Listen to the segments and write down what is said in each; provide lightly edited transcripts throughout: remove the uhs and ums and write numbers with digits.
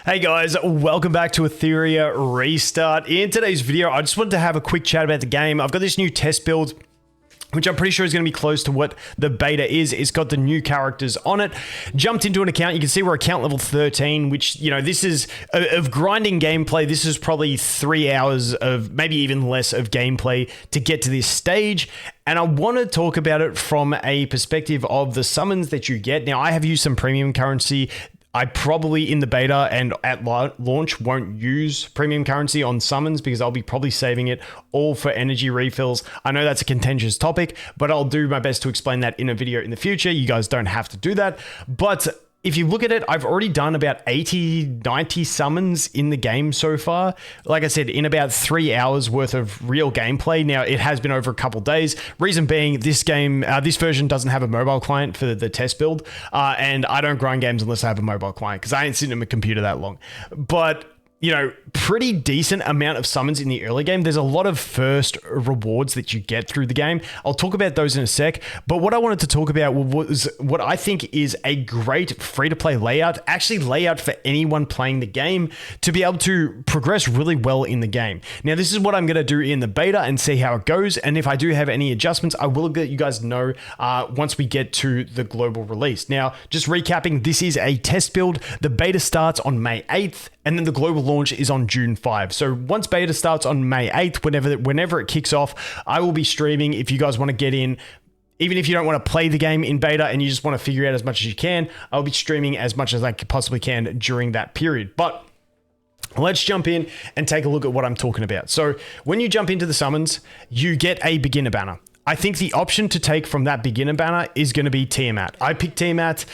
Hey guys, welcome back to Etheria Restart. In today's video, I just wanted to have a quick chat about the game. I've got this new test build, which I'm pretty sure is going to be close to what the beta is. It's got the new characters on it. Jumped into an account. You can see we're account level 13, which, you know, this is of grinding gameplay. This is probably 3 hours of maybe even less of gameplay to get to this stage. And I want to talk about it from a perspective of the summons that you get. Now, I have used some premium currency. I probably in the beta and at launch won't use premium currency on summons because I'll be probably saving it all for energy refills. I know that's a contentious topic, but I'll do my best to explain that in a video in the future. You guys don't have to do that. But if you look at it, I've already done about 80, 90 summons in the game so far. Like I said, in about 3 hours worth of real gameplay. Now, it has been over a couple days. Reason being, this game, this version doesn't have a mobile client for the test build. And I don't grind games unless I have a mobile client because I ain't sitting in my computer that long. But you know, pretty decent amount of summons in the early game. There's a lot of first rewards that you get through the game. I'll talk about those in a sec. But what I wanted to talk about was what I think is a great free-to-play layout, actually layout for anyone playing the game to be able to progress really well in the game. Now, this is what I'm going to do in the beta and see how it goes. And if I do have any adjustments, I will let you guys know once we get to the global release. Now, just recapping, this is a test build. The beta starts on May 8th. And then the global launch is on June 5. So once beta starts on May 8th, whenever it kicks off, I will be streaming. If you guys want to get in, even if you don't want to play the game in beta and you just want to figure out as much as you can, I'll be streaming as much as I possibly can during that period. But let's jump in and take a look at what I'm talking about. So when you jump into the summons, you get a beginner banner. I think the option to take from that beginner banner is going to be Tiamat. I picked Tiamat.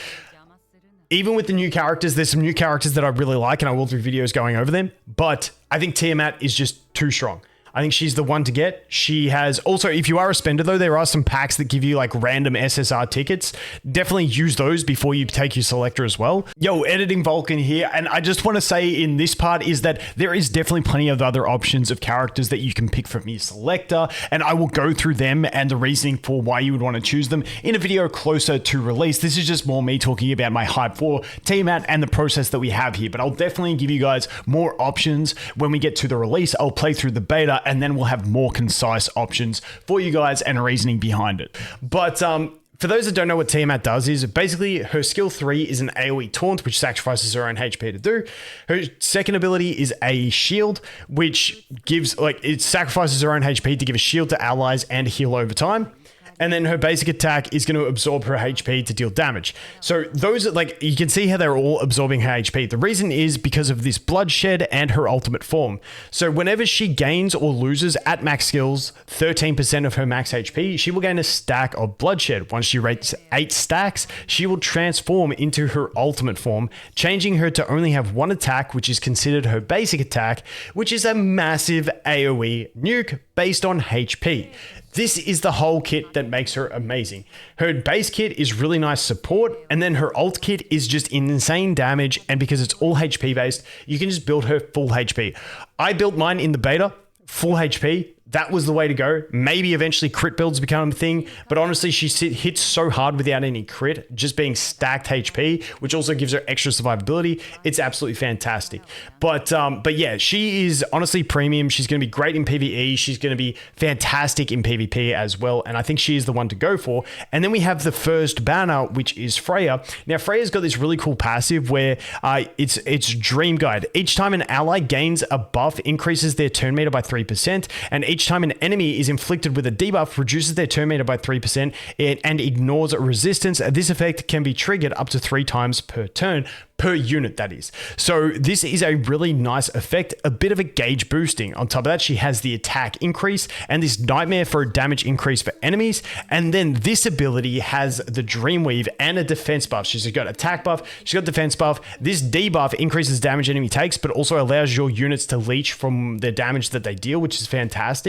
Even with the new characters, there's some new characters that I really like, and I will do videos going over them. But I think Tiamat is just too strong. I think she's the one to get. She has also, if you are a spender though, there are some packs that give you like random SSR tickets. Definitely use those before you take your selector as well. Yo, editing Vulcan here. And I just want to say in this part is that there is definitely plenty of other options of characters that you can pick from your selector. And I will go through them and the reasoning for why you would want to choose them in a video closer to release. This is just more me talking about my hype for Tiamat and the process that we have here. But I'll definitely give you guys more options when we get to the release. I'll play through the beta and then we'll have more concise options for you guys and reasoning behind it. But for those that don't know what Tiamat does is basically her skill 3 is an AoE taunt, which sacrifices her own HP to do. Her second ability is a shield, which gives, like, it sacrifices her own HP to give a shield to allies and heal over time. And then her basic attack is going to absorb her HP to deal damage. So those are like, you can see how they're all absorbing her HP. The reason is because of this bloodshed and her ultimate form. So whenever she gains or loses at max skills 13% of her max HP, she will gain a stack of bloodshed. Once she rates 8 stacks, she will transform into her ultimate form, changing her to only have one attack, which is considered her basic attack, which is a massive AoE nuke based on HP. This is the whole kit that makes her amazing. Her base kit is really nice support, and then her ult kit is just insane damage, and because it's all HP based, you can just build her full HP. I built mine in the beta, full HP. That was the way to go. Maybe eventually crit builds become a thing, but honestly, she hits so hard without any crit, just being stacked HP, which also gives her extra survivability. It's absolutely fantastic. But yeah, she is honestly premium. She's going to be great in PvE. She's going to be fantastic in PvP as well, and I think she is the one to go for. And then we have the first banner, which is Freya. Now, Freya's got this really cool passive where it's Dream Guide. Each time an ally gains a buff, increases their turn meter by 3%, and each time an enemy is inflicted with a debuff, reduces their turn meter by 3% and ignores resistance. This effect can be triggered up to 3 times per turn, per unit, that is. So this is a really nice effect, a bit of a gauge boosting. On top of that, she has the attack increase and this nightmare for a damage increase for enemies. And then this ability has the Dreamweave and a defense buff. She's got attack buff, she's got defense buff. This debuff increases damage enemy takes, but also allows your units to leech from the damage that they deal, which is fantastic.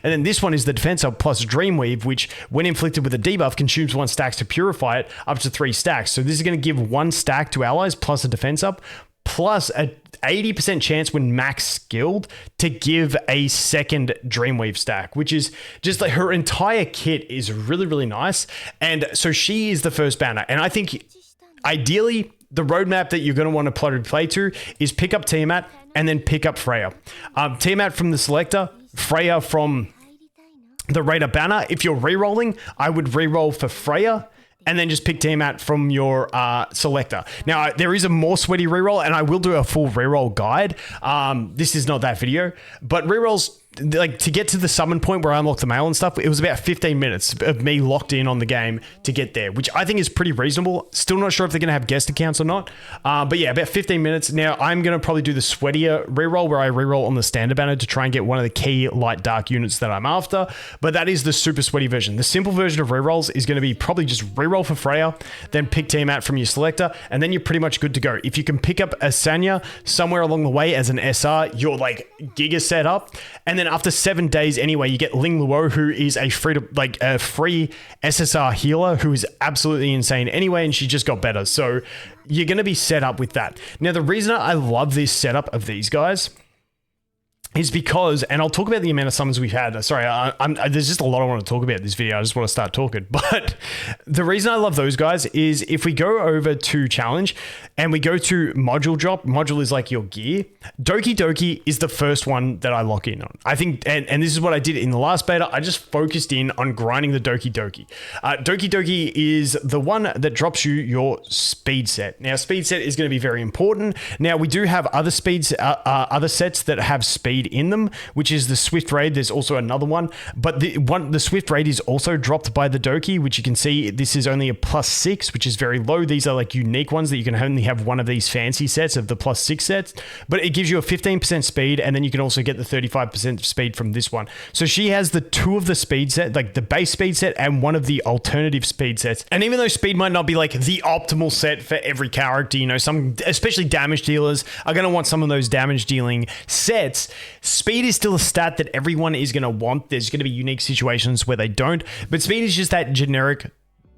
And then this one is the defense up plus Dreamweave, which when inflicted with a debuff consumes 1 stack to purify it up to 3 stacks. So this is going to give 1 stack to allies plus a defense up, plus a 80% chance when max skilled to give a second Dreamweave stack, which is just like her entire kit is really, really nice. And so she is the first banner. And I think ideally the roadmap that you're going to want to play to is pick up Tiamat and then pick up Freya. Tiamat from the selector, Freya from the Raider banner. If you're rerolling, I would reroll for Freya and then just pick Tiamat from your selector. Now, there is a more sweaty reroll, and I will do a full reroll guide. This is not that video, but rerolls, like, to get to the summon point where I unlock the mail and stuff, it was about 15 minutes of me locked in on the game to get there, which I think is pretty reasonable. Still not sure if they're going to have guest accounts or not. But yeah, about 15 minutes. Now, I'm going to probably do the sweatier reroll where I reroll on the standard banner to try and get one of the key light dark units that I'm after. But that is the super sweaty version. The simple version of rerolls is going to be probably just reroll for Freya, then pick Tiamat from your selector, and then you're pretty much good to go. If you can pick up a Sanya somewhere along the way as an SR, you're like giga set up. And then after 7 days anyway, you get Ling Luo, who is a free SSR healer who is absolutely insane anyway, and she just got better. So you're going to be set up with that. Now, the reason I love this setup of these guys is because, and I'll talk about the amount of summons we've had. Sorry, there's just a lot I want to talk about in this video. I just want to start talking. But the reason I love those guys is if we go over to challenge and we go to module drop, module is like your gear. Doki Doki is the first one that I lock in on. I think, and this is what I did in the last beta. I just focused in on grinding the Doki Doki. Doki Doki is the one that drops you your speed set. Now, speed set is going to be very important. Now, we do have other speeds, other sets that have speed in them, which is the Swift Raid. There's also another one, but the Swift Raid is also dropped by the Doki, which you can see this is only a +6, which is very low. These are like unique ones that you can only have one of these fancy sets of the +6 sets, but it gives you a 15% speed, and then you can also get the 35% speed from this one. So she has the two of the speed set, like the base speed set and one of the alternative speed sets. And even though speed might not be like the optimal set for every character, you know, some, especially damage dealers, are going to want some of those damage dealing sets. Speed is still a stat that everyone is going to want. There's going to be unique situations where they don't, but speed is just that generic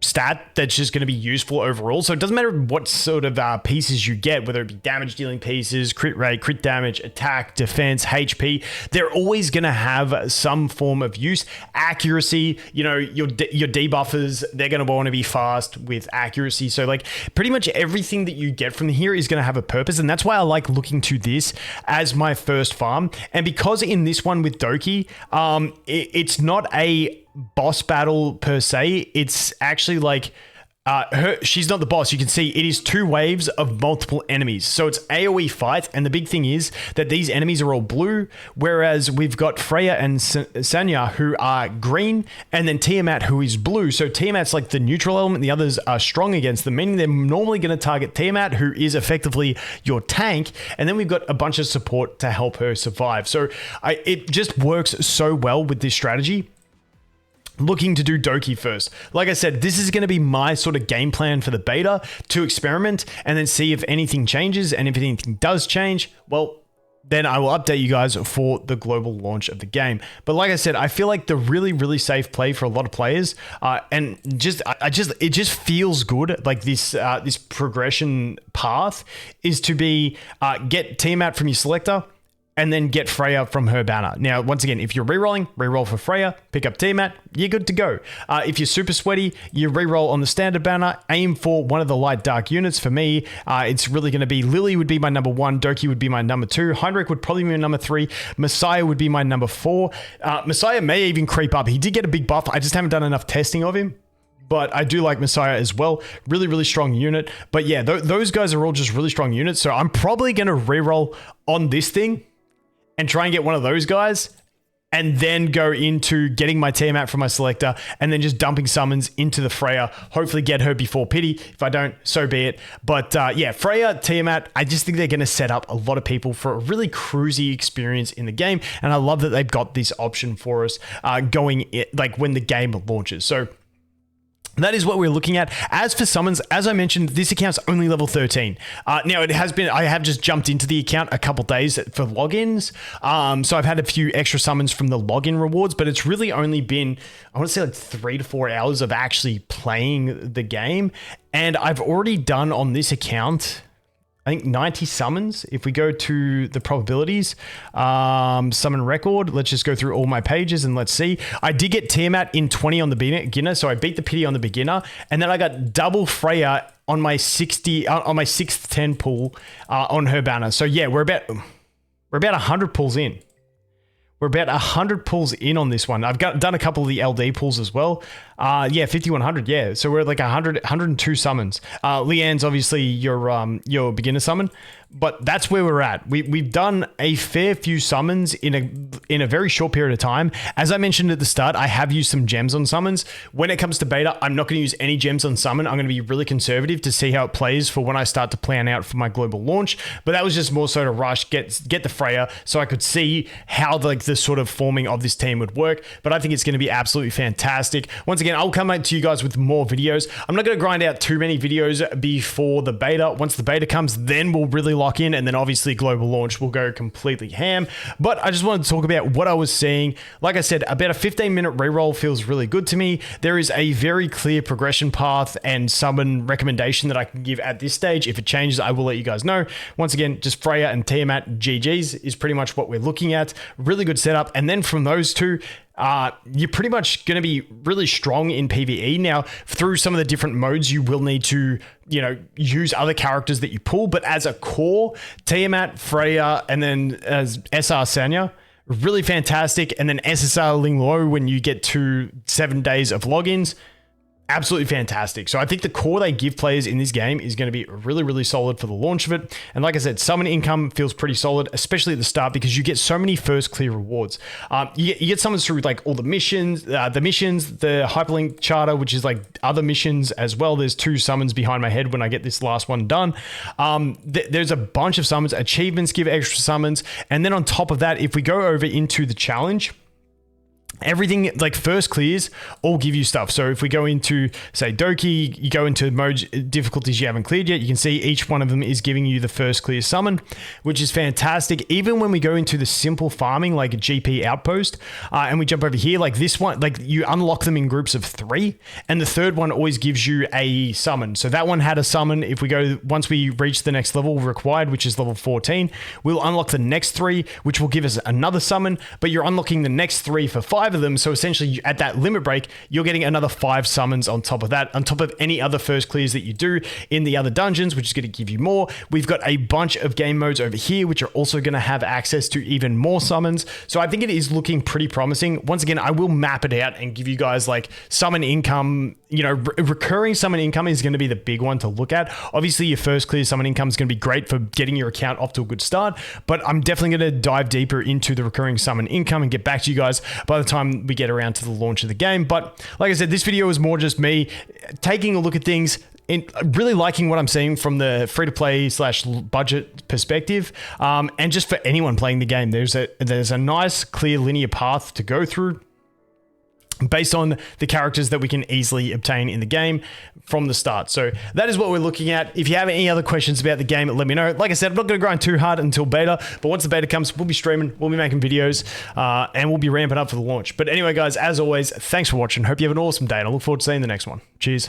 stat that's just going to be useful overall. So it doesn't matter what sort of pieces you get, whether it be damage dealing pieces, crit rate, crit damage, attack, defense, HP, they're always going to have some form of use. Accuracy, you know, your debuffers, they're going to want to be fast with accuracy. So like pretty much everything that you get from here is going to have a purpose. And that's why I like looking to this as my first farm. And because in this one with Doki, it's not a boss battle per se, it's actually like she's not the boss. You can see it is 2 waves of multiple enemies, so it's AoE fight. And the big thing is that these enemies are all blue, whereas we've got Freya and Sanya who are green, and then Tiamat who is blue. So Tiamat's like the neutral element, the others are strong against them, meaning they're normally going to target Tiamat, who is effectively your tank, and then we've got a bunch of support to help her survive. So it just works so well with this strategy. Looking to do Doki first. Like I said, this is going to be my sort of game plan for the beta, to experiment and then see if anything changes. And if anything does change, well, then I will update you guys for the global launch of the game. But like I said, I feel like the really safe play for a lot of players, and it just feels good. Like this progression path is to be get Tiamat from your selector, and then get Freya from her banner. Now, once again, if you're rerolling, reroll for Freya, pick up Tiamat, you're good to go. If you're super sweaty, you reroll on the standard banner, aim for one of the light dark units. For me, it's really going to be Lily would be my number 1, Doki would be my number 2, Heinrich would probably be my number 3, Messiah would be my number 4. Messiah may even creep up. He did get a big buff. I just haven't done enough testing of him. But I do like Messiah as well. Really strong unit. But yeah, those guys are all just really strong units. So I'm probably going to reroll on this thing and try and get one of those guys, and then go into getting my Tiamat from my selector, and then just dumping summons into the Freya. Hopefully get her before pity. If I don't, so be it. But yeah, Freya, Tiamat, I just think they're going to set up a lot of people for a really cruisy experience in the game. And I love that they've got this option for us going like when the game launches. So that is what we're looking at. As for summons, as I mentioned, this account's only level 13. Now, I have just jumped into the account a couple days for logins. So I've had a few extra summons from the login rewards, but it's really only been, I want to say like 3 to 4 hours of actually playing the game. And I've already done on this account, I think 90 summons. If we go to the probabilities, summon record, let's just go through all my pages and let's see. I did get Tiamat in 20 on the beginner, so I beat the pity on the beginner, and then I got double Freya on my 60 on my 6th 10 pull on her banner. So yeah, we're about 100 pulls in. We're about 100 pulls in on this one. I've done a couple of the LD pulls as well. Yeah, 5100. Yeah, so we're at like 102 summons. Leanne's obviously your beginner summon, but that's where we're at. We've done a fair few summons in a very short period of time. As I mentioned at the start, I have used some gems on summons. When it comes to beta, I'm not going to use any gems on summon. I'm going to be really conservative to see how it plays for when I start to plan out for my global launch. But that was just more so to rush, get the Freya, so I could see how the sort of forming of this team would work. But I think it's going to be absolutely fantastic. Once again, I'll come back to you guys with more videos. I'm not going to grind out too many videos before the beta. Once the beta comes, then we'll really lock in, and then obviously global launch will go completely ham. But I just wanted to talk about what I was seeing. Like I said, about a 15-minute reroll feels really good to me. There is a very clear progression path and summon recommendation that I can give at this stage. If it changes, I will let you guys know. Once again, just Freya and Tiamat GGs is pretty much what we're looking at. Really good setup. And then from those two, you're pretty much going to be really strong in PvE. Now, through some of the different modes, you will need to, use other characters that you pull. But as a core, Tiamat, Freya, and then as SR Sanya, really fantastic. And then SSR Ling Lo when you get to 7 days of logins. Absolutely fantastic. So I think the core they give players in this game is going to be really, really solid for the launch of it. And like I said, summon income feels pretty solid, especially at the start, because you get so many first clear rewards. You get summons through like all the missions, the hyperlink charter, which is like other missions as well. There's 2 summons behind my head when I get this last one done. There's a bunch of summons. Achievements give extra summons. And then on top of that, if we go over into the challenge, everything like first clears all give you stuff. So if we go into, say, Doki, you go into modes, difficulties you haven't cleared yet, you can see each one of them is giving you the first clear summon, which is fantastic. Even when we go into the simple farming, like a GP outpost, and we jump over here, like this one, like you unlock them in groups of 3, and the third one always gives you a summon. So that one had a summon. If we go, once we reach the next level required, which is level 14, we'll unlock the next 3, which will give us another summon, but you're unlocking the next 3 for 5 of them. So essentially at that limit break, you're getting another 5 summons on top of that, on top of any other first clears that you do in the other dungeons, which is going to give you more. We've got a bunch of game modes over here, which are also going to have access to even more summons. So I think it is looking pretty promising. Once again, I will map it out and give you guys like summon income. Recurring summon income is going to be the big one to look at. Obviously, your first clear summon income is going to be great for getting your account off to a good start, but I'm definitely going to dive deeper into the recurring summon income and get back to you guys by the time we get around to the launch of the game. But like I said, this video is more just me taking a look at things and really liking what I'm seeing from the free-to-play / budget perspective, and just for anyone playing the game, there's a nice clear linear path to go through based on the characters that we can easily obtain in the game from the start. So that is what we're looking at. If you have any other questions about the game, let me know. Like I said, I'm not going to grind too hard until beta, but once the beta comes, we'll be streaming, we'll be making videos, and we'll be ramping up for the launch. But anyway, guys, as always, thanks for watching. Hope you have an awesome day, and I look forward to seeing the next one. Cheers.